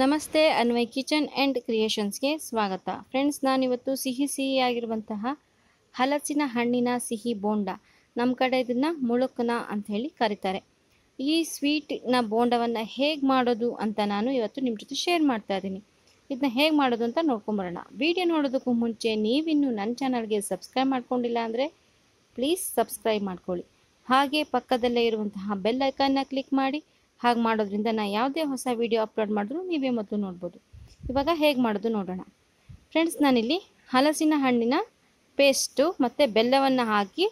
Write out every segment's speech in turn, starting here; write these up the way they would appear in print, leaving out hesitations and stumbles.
ನಮಸ್ತೆ Anvay kitchen and ಕ್ರಿಯೇಷನ್ಸ್ಗೆ ಸ್ವಾಗತ. Friends, ನಾನಿವತ್ತು ಸಿಹಿಯಾಗಿರುವಂತಹ ಹಲಸಿನ ಹಣ್ಣಿನ ಸಿಹಿ ಬೋಂಡ, ನಮ್ಮ ಕಡೆ ಇದನ್ನು ಮುಳುಕನ ಅಂತ ಹೇಳಿ ಕರೀತಾರೆ. ಈ ಸ್ವೀಟ್ನ ಬೋಂಡವನ್ನು ಹೇಗೆ ಮಾಡೋದು ಅಂತ ನಾನು ಇವತ್ತು ನಿಮ್ಮ ಜೊತೆ ಶೇರ್ ಮಾಡ್ತಾ ಇದ್ದೀನಿ. ಇದನ್ನ ಹೇಗೆ ಮಾಡೋದು ಅಂತ ನೋಡ್ಕೊಂಬರೋಣ. ವಿಡಿಯೋ ನೋಡೋದಕ್ಕೂ ಮುಂಚೆ ನೀವಿನ್ನೂ ನನ್ನ ಚಾನಲ್ಗೆ ಸಬ್ಸ್ಕ್ರೈಬ್ ಮಾಡ್ಕೊಂಡಿಲ್ಲ ಅಂದರೆ ಪ್ಲೀಸ್ ಸಬ್ಸ್ಕ್ರೈಬ್ ಮಾಡ್ಕೊಳ್ಳಿ. ಹಾಗೆ ಪಕ್ಕದಲ್ಲೇ ಇರುವಂತಹ ಬೆಲ್ ಐಕಾನ್ನ ಕ್ಲಿಕ್ ಮಾಡಿ. ಹಾಗೆ ಮಾಡೋದ್ರಿಂದ ನಾನು ಯಾವುದೇ ಹೊಸ ವಿಡಿಯೋ ಅಪ್ಲೋಡ್ ಮಾಡಿದ್ರೂ ನೀವೇ ಮೊದಲು ನೋಡ್ಬೋದು. ಇವಾಗ ಹೇಗೆ ಮಾಡೋದು ನೋಡೋಣ. ಫ್ರೆಂಡ್ಸ್, ನಾನಿಲ್ಲಿ ಹಲಸಿನ ಹಣ್ಣಿನ ಪೇಸ್ಟು ಮತ್ತು ಬೆಲ್ಲವನ್ನು ಹಾಕಿ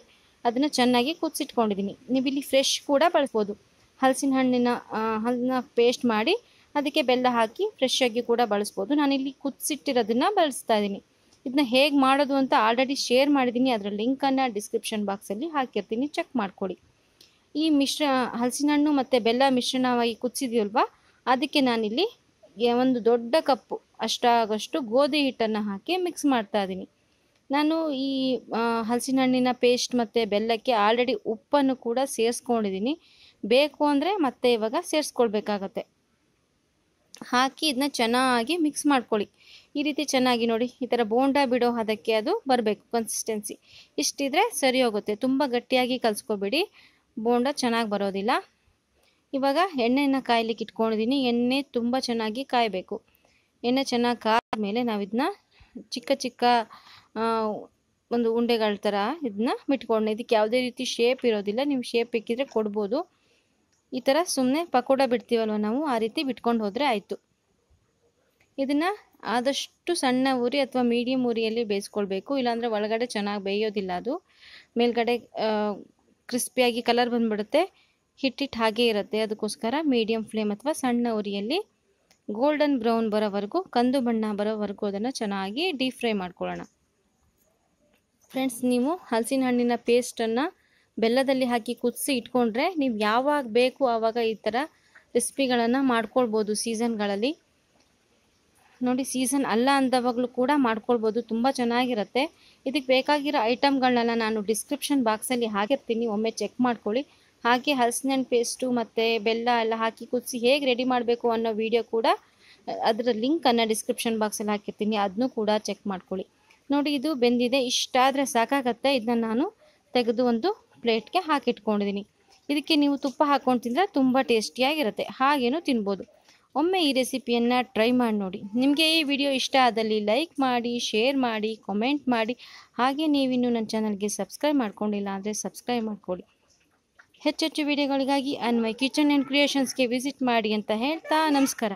ಅದನ್ನು ಚೆನ್ನಾಗಿ ಕುದಿಸಿಟ್ಕೊಂಡಿದ್ದೀನಿ. ನೀವಿಲ್ಲಿ ಫ್ರೆಶ್ ಕೂಡ ಬಳಸ್ಬೋದು. ಹಲಸಿನ ಹಣ್ಣನ್ನ ಪೇಸ್ಟ್ ಮಾಡಿ ಅದಕ್ಕೆ ಬೆಲ್ಲ ಹಾಕಿ ಫ್ರೆಶ್ ಆಗಿ ಕೂಡ ಬಳಸ್ಬೋದು. ನಾನಿಲ್ಲಿ ಕುದಿಸಿಟ್ಟಿರೋದನ್ನು ಬಳಸ್ತಾ ಇದ್ದೀನಿ. ಇದನ್ನ ಹೇಗೆ ಮಾಡೋದು ಅಂತ ಆಲ್ರೆಡಿ ಶೇರ್ ಮಾಡಿದ್ದೀನಿ. ಅದರ ಲಿಂಕನ್ನು ಡಿಸ್ಕ್ರಿಪ್ಷನ್ ಬಾಕ್ಸಲ್ಲಿ ಹಾಕಿರ್ತೀನಿ, ಚೆಕ್ ಮಾಡ್ಕೊಳ್ಳಿ. ಈ ಹಲಸಿನ ಹಣ್ಣು ಮತ್ತು ಬೆಲ್ಲ ಮಿಶ್ರಣವಾಗಿ ಕುದಿಸಿದೀವಲ್ವ, ಅದಕ್ಕೆ ನಾನಿಲ್ಲಿ ಒಂದು ದೊಡ್ಡ ಕಪ್ಪು ಅಷ್ಟಾಗಷ್ಟು ಗೋಧಿ ಹಿಟ್ಟನ್ನು ಹಾಕಿ ಮಿಕ್ಸ್ ಮಾಡ್ತಾ ಇದ್ದೀನಿ. ನಾನು ಈ ಹಲಸಿನ ಹಣ್ಣಿನ ಪೇಸ್ಟ್ ಮತ್ತು ಬೆಲ್ಲಕ್ಕೆ ಆಲ್ರೆಡಿ ಉಪ್ಪನ್ನು ಕೂಡ ಸೇರಿಸ್ಕೊಂಡಿದ್ದೀನಿ. ಬೇಕು ಅಂದರೆ ಮತ್ತೆ ಇವಾಗ ಸೇರಿಸ್ಕೊಳ್ಬೇಕಾಗತ್ತೆ. ಹಾಕಿ ಇದನ್ನ ಚೆನ್ನಾಗಿ ಮಿಕ್ಸ್ ಮಾಡ್ಕೊಳ್ಳಿ. ಈ ರೀತಿ ಚೆನ್ನಾಗಿ ನೋಡಿ, ಈ ಥರ ಬೋಂಡ ಬಿಡೋ ಅದಕ್ಕೆ ಅದು ಬರಬೇಕು ಕನ್ಸಿಸ್ಟೆನ್ಸಿ. ಇಷ್ಟಿದ್ರೆ ಸರಿ ಹೋಗುತ್ತೆ. ತುಂಬ ಗಟ್ಟಿಯಾಗಿ ಕಲಿಸ್ಕೊಬೇಡಿ, ಬೋಂಡ ಚೆನ್ನಾಗಿ ಬರೋದಿಲ್ಲ. ಇವಾಗ ಎಣ್ಣೆಯನ್ನು ಕಾಯ್ಲಿಕ್ಕೆ ಇಟ್ಕೊಂಡಿದ್ದೀನಿ. ಎಣ್ಣೆ ತುಂಬ ಚೆನ್ನಾಗಿ ಕಾಯಬೇಕು. ಎಣ್ಣೆ ಚೆನ್ನಾಗಿ ಕಾದ ಮೇಲೆ ನಾವು ಇದನ್ನ ಚಿಕ್ಕ ಚಿಕ್ಕ ಒಂದು ಉಂಡೆಗಳ ಥರ ಇದನ್ನ ಬಿಟ್ಕೊಂಡು, ಇದಕ್ಕೆ ಯಾವುದೇ ರೀತಿ ಶೇಪ್ ಇರೋದಿಲ್ಲ. ನೀವು ಶೇಪ್ ಬೇಕಿದ್ರೆ ಕೊಡ್ಬೋದು. ಈ ಥರ ಸುಮ್ಮನೆ ಪಕೋಡ ಬಿಡ್ತೀವಲ್ವ ನಾವು, ಆ ರೀತಿ ಬಿಟ್ಕೊಂಡು ಹೋದರೆ ಆಯಿತು. ಇದನ್ನು ಆದಷ್ಟು ಸಣ್ಣ ಉರಿ ಅಥವಾ ಮೀಡಿಯಮ್ ಉರಿಯಲ್ಲಿ ಬೇಯಿಸ್ಕೊಳ್ಬೇಕು. ಇಲ್ಲಾಂದರೆ ಒಳಗಡೆ ಚೆನ್ನಾಗಿ ಬೇಯೋದಿಲ್ಲ. ಅದು ಮೇಲ್ಗಡೆ ಕ್ರಿಸ್ಪಿಯಾಗಿ ಕಲರ್ ಬಂದುಬಿಡುತ್ತೆ, ಹಿಟ್ಟಿಟ್ಟು ಹಾಗೇ ಇರುತ್ತೆ. ಅದಕ್ಕೋಸ್ಕರ ಮೀಡಿಯಮ್ ಫ್ಲೇಮ್ ಅಥವಾ ಸಣ್ಣ ಉರಿಯಲ್ಲಿ ಗೋಲ್ಡನ್ ಬ್ರೌನ್ ಬರೋವರೆಗೂ, ಕಂದು ಬಣ್ಣ ಬರೋವರೆಗೂ ಅದನ್ನು ಚೆನ್ನಾಗಿ ಡೀಪ್ ಫ್ರೈ ಮಾಡ್ಕೊಳ್ಳೋಣ. ಫ್ರೆಂಡ್ಸ್, ನೀವು ಹಲಸಿನ ಹಣ್ಣಿನ ಪೇಸ್ಟನ್ನು ಬೆಲ್ಲದಲ್ಲಿ ಹಾಕಿ ಕುದಿಸಿ ಇಟ್ಕೊಂಡ್ರೆ ನೀವು ಯಾವಾಗ ಬೇಕು ಆವಾಗ ಈ ಥರ ರೆಸಿಪಿಗಳನ್ನು ಮಾಡ್ಕೊಳ್ಬೋದು. ಸೀಸನ್ಗಳಲ್ಲಿ ನೋಡಿ, ಸೀಸನ್ ಅಲ್ಲ ಅಂದವಾಗಲೂ ಕೂಡ ಮಾಡ್ಕೊಳ್ಬೋದು. ತುಂಬ ಚೆನ್ನಾಗಿರುತ್ತೆ. ಇದಕ್ಕೆ ಬೇಕಾಗಿರೋ ಐಟಮ್ಗಳನ್ನೆಲ್ಲ ನಾನು ಡಿಸ್ಕ್ರಿಪ್ಷನ್ ಬಾಕ್ಸಲ್ಲಿ ಹಾಕಿರ್ತೀನಿ, ಒಮ್ಮೆ ಚೆಕ್ ಮಾಡ್ಕೊಳ್ಳಿ. ಹಾಗೆ ಹಲಸಿನ ಹಣ್ಣು ಪೇಸ್ಟು ಮತ್ತು ಬೆಲ್ಲ ಎಲ್ಲ ಹಾಕಿ ಕುದಿಸಿ ಹೇಗೆ ರೆಡಿ ಮಾಡಬೇಕು ಅನ್ನೋ ವಿಡಿಯೋ ಕೂಡ, ಅದರ ಲಿಂಕನ್ನು ಡಿಸ್ಕ್ರಿಪ್ಷನ್ ಬಾಕ್ಸಲ್ಲಿ ಹಾಕಿರ್ತೀನಿ, ಅದನ್ನೂ ಕೂಡ ಚೆಕ್ ಮಾಡ್ಕೊಳ್ಳಿ. ನೋಡಿ, ಇದು ಬೆಂದಿದೆ. ಇಷ್ಟಾದರೆ ಸಾಕಾಗತ್ತೆ. ಇದನ್ನ ನಾನು ತೆಗೆದು ಒಂದು ಪ್ಲೇಟ್ಗೆ ಹಾಕಿಟ್ಕೊಂಡಿದ್ದೀನಿ. ಇದಕ್ಕೆ ನೀವು ತುಪ್ಪ ಹಾಕ್ಕೊಂಡು ತಿಂದರೆ ತುಂಬ ಟೇಸ್ಟಿಯಾಗಿರುತ್ತೆ. ಹಾಗೇನೂ ತಿನ್ಬೋದು. ಒಮ್ಮೆ ಈ ರೆಸಿಪಿಯನ್ನು ಟ್ರೈ ಮಾಡಿ ನೋಡಿ. ನಿಮಗೆ ಈ ವಿಡಿಯೋ ಇಷ್ಟ ಆದಲ್ಲಿ ಲೈಕ್ ಮಾಡಿ, ಶೇರ್ ಮಾಡಿ, ಕಾಮೆಂಟ್ ಮಾಡಿ. ಹಾಗೆ ನೀವಿನ್ನೂ ನನ್ನ ಚಾನಲ್ಗೆ ಸಬ್ಸ್ಕ್ರೈಬ್ ಮಾಡ್ಕೊಂಡಿಲ್ಲ ಅಂದರೆ ಸಬ್ಸ್ಕ್ರೈಬ್ ಮಾಡ್ಕೊಳ್ಳಿ. ಹೆಚ್ಚೆಚ್ಚು ವಿಡಿಯೋಗಳಿಗಾಗಿ ಅನ್ವಯ್ ಕಿಚನ್ ಆ್ಯಂಡ್ ಕ್ರಿಯೇಷನ್ಸ್ಗೆ ವಿಸಿಟ್ ಮಾಡಿ ಅಂತ ಹೇಳ್ತಾ ನಮಸ್ಕಾರ.